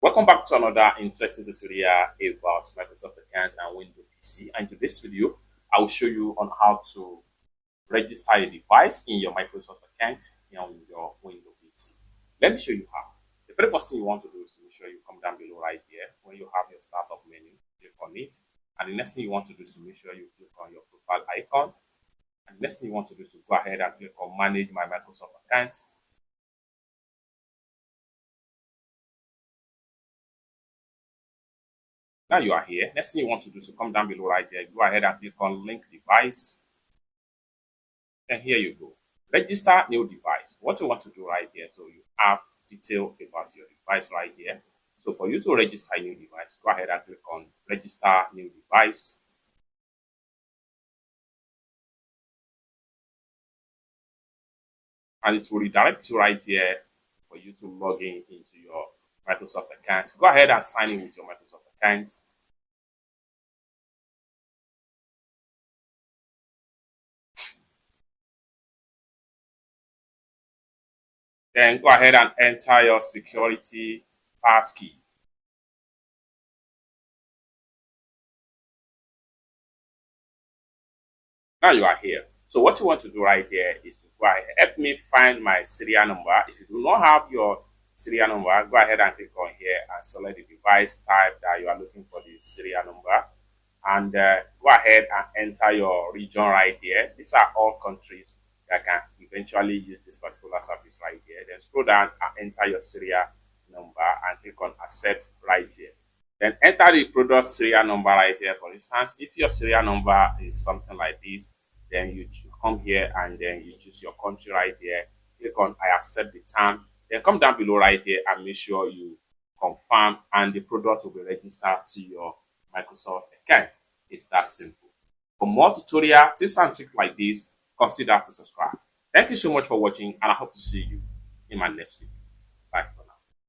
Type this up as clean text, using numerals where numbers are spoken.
Welcome back to another interesting tutorial about Microsoft account and Windows PC. And in this video, I will show you on how to register a device in your Microsoft account on your Windows PC. Let me show you how. The very first thing you want to do is to make sure you come down below right here. When you have your startup menu, click on it. And the next thing you want to do is to make sure you click on your profile icon. And the next thing you want to do is to go ahead and click on Manage My Microsoft Account. Now you are here. Next thing you want to do is to come down below right here. Go ahead and click on Link Device. And here you go. Register new device. What you want to do right here, so you have detail about your device right here. So for you to register a new device, go ahead and click on Register New Device. And it will redirect you right here for you to log in into your Microsoft account. Go ahead and sign in with your Microsoft account. Then go ahead and enter your security passkey. Now you are here. So what you want to do right here is to go ahead, help me find my serial number. If you do not have your serial number, go ahead and click on here and select the device type that you are looking for the serial number. And go ahead and enter your region right here. These are all countries that can eventually use this particular service right here. Then scroll down and enter your serial number and click on Accept right here. Then enter the product serial number right here. For instance, if your serial number is something like this, then you come here and then you choose your country right here. Click on I accept the term. Then come down below right here and make sure you confirm, and the product will be registered to your Microsoft account. It's that simple. For more tutorial tips and tricks like this, consider to subscribe. Thank you so much for watching, and I hope to see you in my next video.